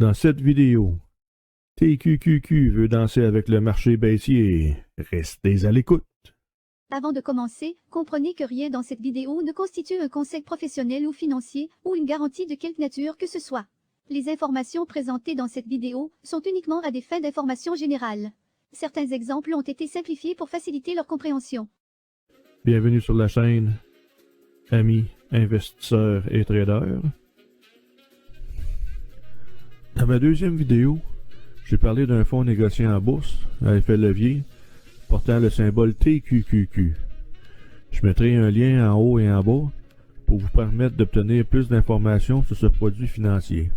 Dans cette vidéo, TQQQ veut danser avec le marché baissier. Restez à l'écoute. Avant de commencer, comprenez que rien dans cette vidéo ne constitue un conseil professionnel ou financier ou une garantie de quelque nature que ce soit. Les informations présentées dans cette vidéo sont uniquement à des fins d'information générale. Certains exemples ont été simplifiés pour faciliter leur compréhension. Bienvenue sur la chaîne, amis, investisseurs et traders. Dans ma deuxième vidéo, j'ai parlé d'un fonds négocié en bourse à effet levier portant le symbole TQQQ. Je mettrai un lien en haut et en bas pour vous permettre d'obtenir plus d'informations sur ce produit financier.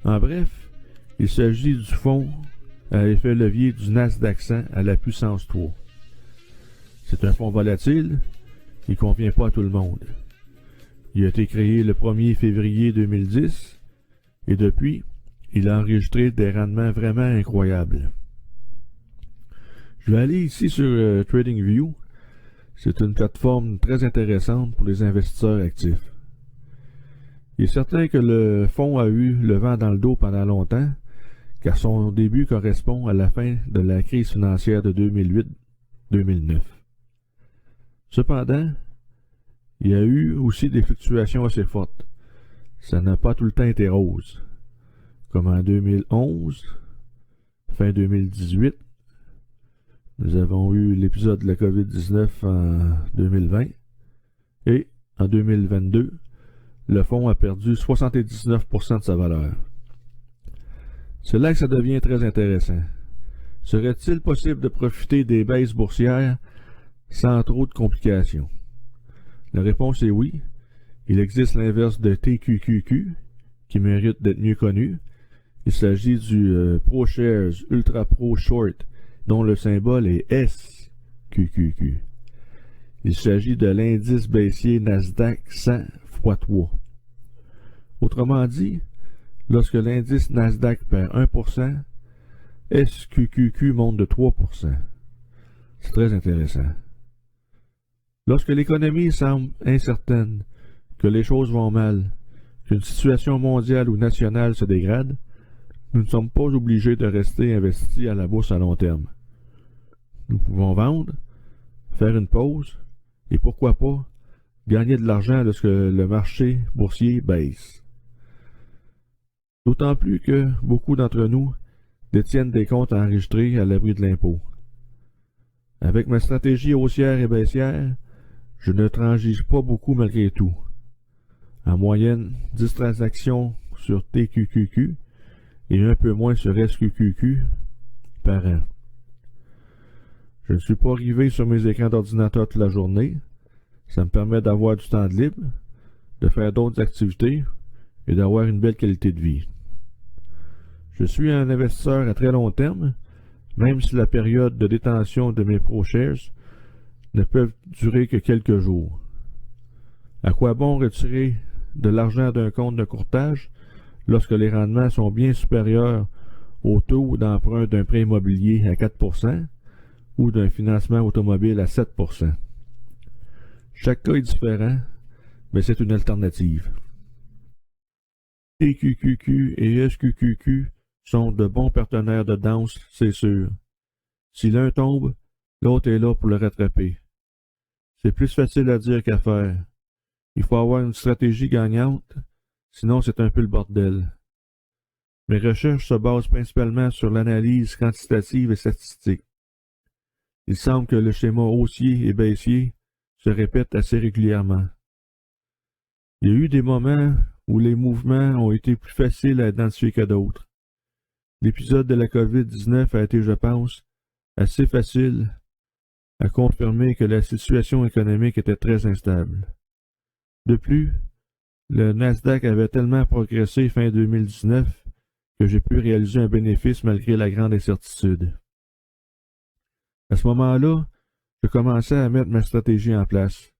En bref, il s'agit du fonds à effet levier du Nasdaq 100 à la puissance 3. C'est un fonds volatile qui ne convient pas à tout le monde. Il a été créé le 1er février 2010 et depuis, il a enregistré des rendements vraiment incroyables. Je vais aller ici sur TradingView. C'est une plateforme très intéressante pour les investisseurs actifs. Il est certain que le fonds a eu le vent dans le dos pendant longtemps, car son début correspond à la fin de la crise financière de 2008-2009. Cependant, il y a eu aussi des fluctuations assez fortes. Ça n'a pas tout le temps été rose. Comme en 2011, fin 2018, nous avons eu l'épisode de la COVID-19 en 2020 et en 2022, le fonds a perdu 79% de sa valeur. C'est là que ça devient très intéressant. Serait-il possible de profiter des baisses boursières sans trop de complications? La réponse est oui. Il existe l'inverse de TQQQ, qui mérite d'être mieux connu. Il s'agit du ProShares Ultra Pro Short, dont le symbole est SQQQ. Il s'agit de l'indice baissier Nasdaq 100 x 3. Autrement dit, lorsque l'indice Nasdaq perd 1%, SQQQ monte de 3%. C'est très intéressant. Lorsque l'économie semble incertaine, que les choses vont mal, qu'une situation mondiale ou nationale se dégrade, nous ne sommes pas obligés de rester investis à la bourse à long terme. Nous pouvons vendre, faire une pause et pourquoi pas gagner de l'argent lorsque le marché boursier baisse. D'autant plus que beaucoup d'entre nous détiennent des comptes enregistrés à l'abri de l'impôt. Avec ma stratégie haussière et baissière, je ne transige pas beaucoup malgré tout. En moyenne, 10 transactions sur TQQQ et un peu moins sur SQQQ par an. Je ne suis pas rivé sur mes écrans d'ordinateur toute la journée. Ça me permet d'avoir du temps de libre, de faire d'autres activités et d'avoir une belle qualité de vie. Je suis un investisseur à très long terme, même si la période de détention de mes ProShares ne peut durer que quelques jours. À quoi bon retirer de l'argent d'un compte de courtage lorsque les rendements sont bien supérieurs au taux d'emprunt d'un prêt immobilier à 4% ou d'un financement automobile à 7%. Chaque cas est différent, mais c'est une alternative. TQQQ et SQQQ sont de bons partenaires de danse, c'est sûr. Si l'un tombe, l'autre est là pour le rattraper. C'est plus facile à dire qu'à faire. Il faut avoir une stratégie gagnante, sinon c'est un peu le bordel. Mes recherches se basent principalement sur l'analyse quantitative et statistique. Il semble que le schéma haussier et baissier se répète assez régulièrement. Il y a eu des moments où les mouvements ont été plus faciles à identifier que d'autres. L'épisode de la COVID-19 a été, je pense, assez facile à confirmer que la situation économique était très instable. De plus, le Nasdaq avait tellement progressé fin 2019 que j'ai pu réaliser un bénéfice malgré la grande incertitude. À ce moment-là, je commençais à mettre ma stratégie en place.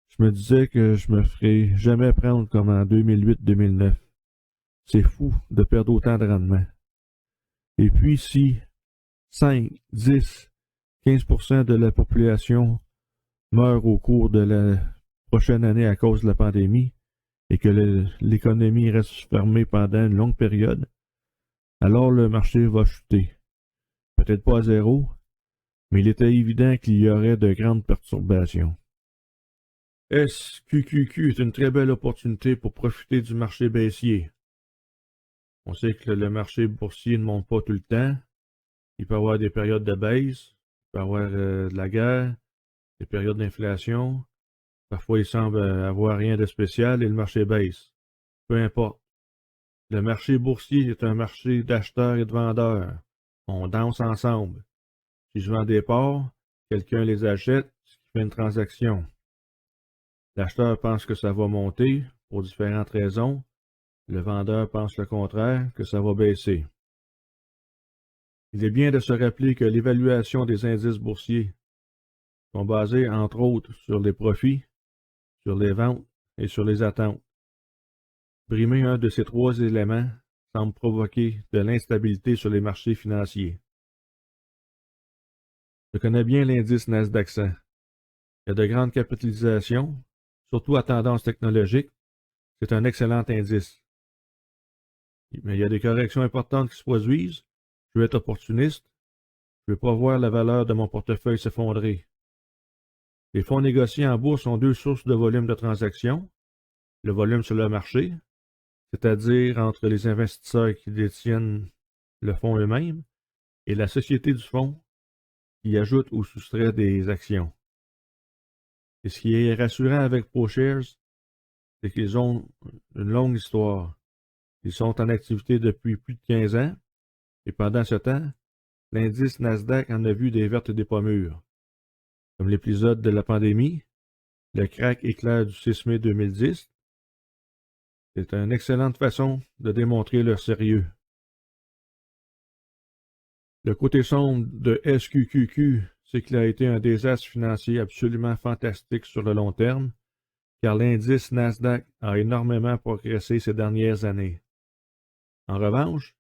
Je me disais que je me ferais jamais prendre comme en 2008-2009. C'est fou de perdre autant de rendement. Et puis si 5, 10, 15% de la population meurt au cours de la prochaine année à cause de la pandémie, et que l'économie reste fermée pendant une longue période, alors le marché va chuter. Peut-être pas à zéro, mais il était évident qu'il y aurait de grandes perturbations. SQQQ est une très belle opportunité pour profiter du marché baissier. On sait que le marché boursier ne monte pas tout le temps. Il peut y avoir des périodes de baisse, il peut y avoir de la guerre, des périodes d'inflation. Parfois, il semble avoir rien de spécial et le marché baisse. Peu importe. Le marché boursier est un marché d'acheteurs et de vendeurs. On danse ensemble. Si je vends des parts, quelqu'un les achète, ce qui fait une transaction. L'acheteur pense que ça va monter pour différentes raisons. Le vendeur pense le contraire, que ça va baisser. Il est bien de se rappeler que l'évaluation des indices boursiers sont basés, entre autres, sur les profits, sur les ventes et sur les attentes. Brimer un de ces trois éléments semble provoquer de l'instabilité sur les marchés financiers. Je connais bien l'indice Nasdaq 100. Il y a de grandes capitalisations, surtout à tendance technologique. C'est un excellent indice. Mais il y a des corrections importantes qui se produisent. Je veux être opportuniste. Je ne veux pas voir la valeur de mon portefeuille s'effondrer. Les fonds négociés en bourse ont deux sources de volume de transactions. Le volume sur le marché, c'est-à-dire entre les investisseurs qui détiennent le fonds eux-mêmes, et la société du fonds qui ajoute ou soustrait des actions. Et ce qui est rassurant avec ProShares, c'est qu'ils ont une longue histoire. Ils sont en activité depuis plus de 15 ans, et pendant ce temps, l'indice Nasdaq en a vu des vertes et des pas mûres. Comme l'épisode de la pandémie, le crack éclair du 6 mai 2010, c'est une excellente façon de démontrer leur sérieux. Le côté sombre de SQQQ, c'est qu'il a été un désastre financier absolument fantastique sur le long terme, car l'indice Nasdaq a énormément progressé ces dernières années. En revanche,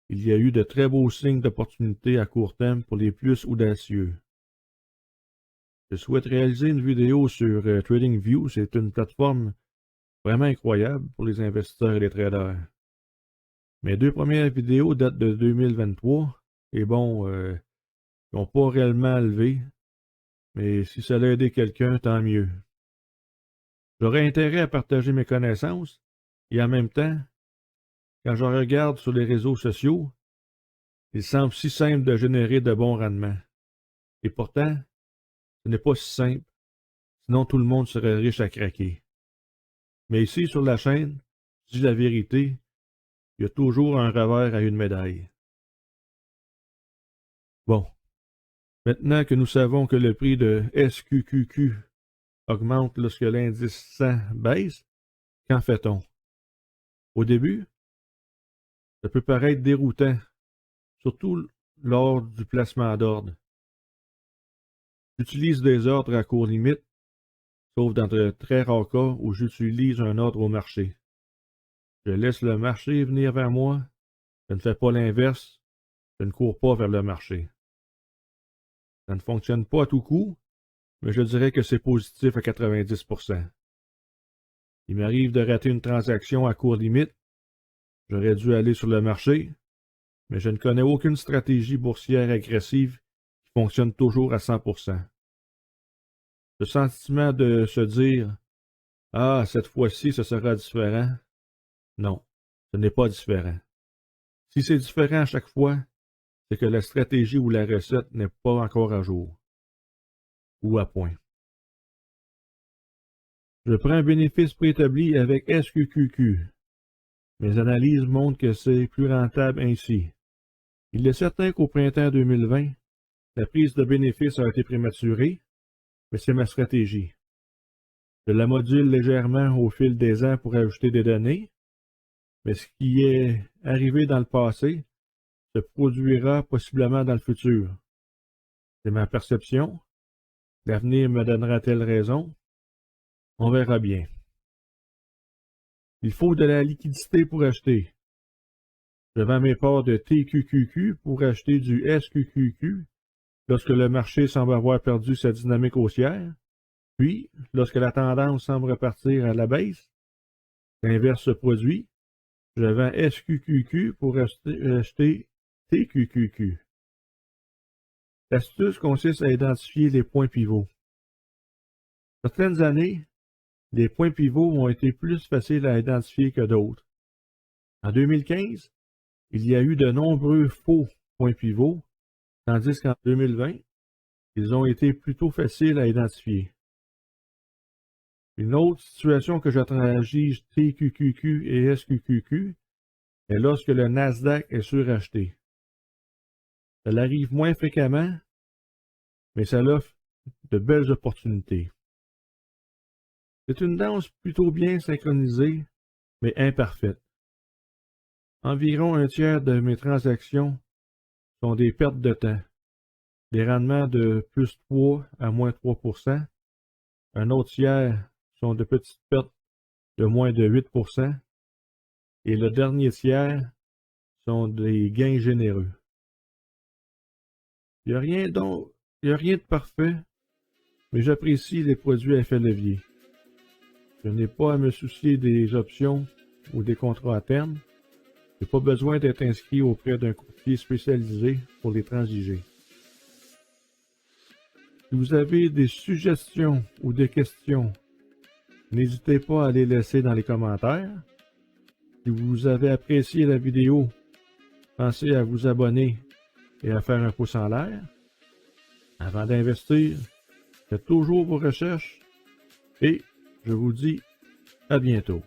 il y a eu de très beaux signes d'opportunité à court terme pour les plus audacieux. Je souhaite réaliser une vidéo sur TradingView, c'est une plateforme vraiment incroyable pour les investisseurs et les traders. Mes deux premières vidéos datent de 2023, et bon, ils n'ont pas réellement levé, mais si ça a aidé quelqu'un, tant mieux. J'aurais intérêt à partager mes connaissances, et en même temps, quand je regarde sur les réseaux sociaux, il semble si simple de générer de bons rendements. Et pourtant, ce n'est pas si simple, sinon tout le monde serait riche à craquer. Mais ici, sur la chaîne, je dis la vérité, il y a toujours un revers à une médaille. Bon, maintenant que nous savons que le prix de SQQQ augmente lorsque l'indice 100 baisse, qu'en fait-on? Au début, ça peut paraître déroutant, surtout lors du placement d'ordre. J'utilise des ordres à court limite, sauf dans de très rares cas où j'utilise un ordre au marché. Je laisse le marché venir vers moi, je ne fais pas l'inverse, je ne cours pas vers le marché. Ça ne fonctionne pas à tout coup, mais je dirais que c'est positif à 90%. Il m'arrive de rater une transaction à court limite. J'aurais dû aller sur le marché, mais je ne connais aucune stratégie boursière agressive qui fonctionne toujours à 100%. Le sentiment de se dire « Ah, cette fois-ci, ce sera différent », non, ce n'est pas différent. Si c'est différent à chaque fois, c'est que la stratégie ou la recette n'est pas encore à jour ou à point. Je prends un bénéfice préétabli avec SQQQ. Mes analyses montrent que c'est plus rentable ainsi. Il est certain qu'au printemps 2020, la prise de bénéfice a été prématurée, mais c'est ma stratégie. Je la module légèrement au fil des ans pour ajouter des données, mais ce qui est arrivé dans le passé se produira possiblement dans le futur. C'est ma perception. L'avenir me donnera-t-il raison? On verra bien. Il faut de la liquidité pour acheter. Je vends mes parts de TQQQ pour acheter du SQQQ lorsque le marché semble avoir perdu sa dynamique haussière, puis lorsque la tendance semble repartir à la baisse. J'inverse ce produit. Je vends SQQQ pour acheter TQQQ. L'astuce consiste à identifier les points pivots. Certaines années, les points pivots ont été plus faciles à identifier que d'autres. En 2015, il y a eu de nombreux faux points pivots, tandis qu'en 2020, ils ont été plutôt faciles à identifier. Une autre situation que je transige TQQQ et SQQQ est lorsque le Nasdaq est suracheté. Ça l'arrive moins fréquemment, mais ça offre de belles opportunités. C'est une danse plutôt bien synchronisée, mais imparfaite. Environ un tiers de mes transactions sont des pertes de temps, des rendements de plus 3 à moins 3%. Un autre tiers sont de petites pertes de moins de 8%. Et le dernier tiers sont des gains généreux. Il n'y a rien de parfait, mais j'apprécie les produits à effet levier. Je n'ai pas à me soucier des options ou des contrats à terme. Je n'ai pas besoin d'être inscrit auprès d'un courtier spécialisé pour les transiger. Si vous avez des suggestions ou des questions, n'hésitez pas à les laisser dans les commentaires. Si vous avez apprécié la vidéo, pensez à vous abonner et à faire un pouce en l'air. Avant d'investir, faites toujours vos recherches et je vous dis à bientôt.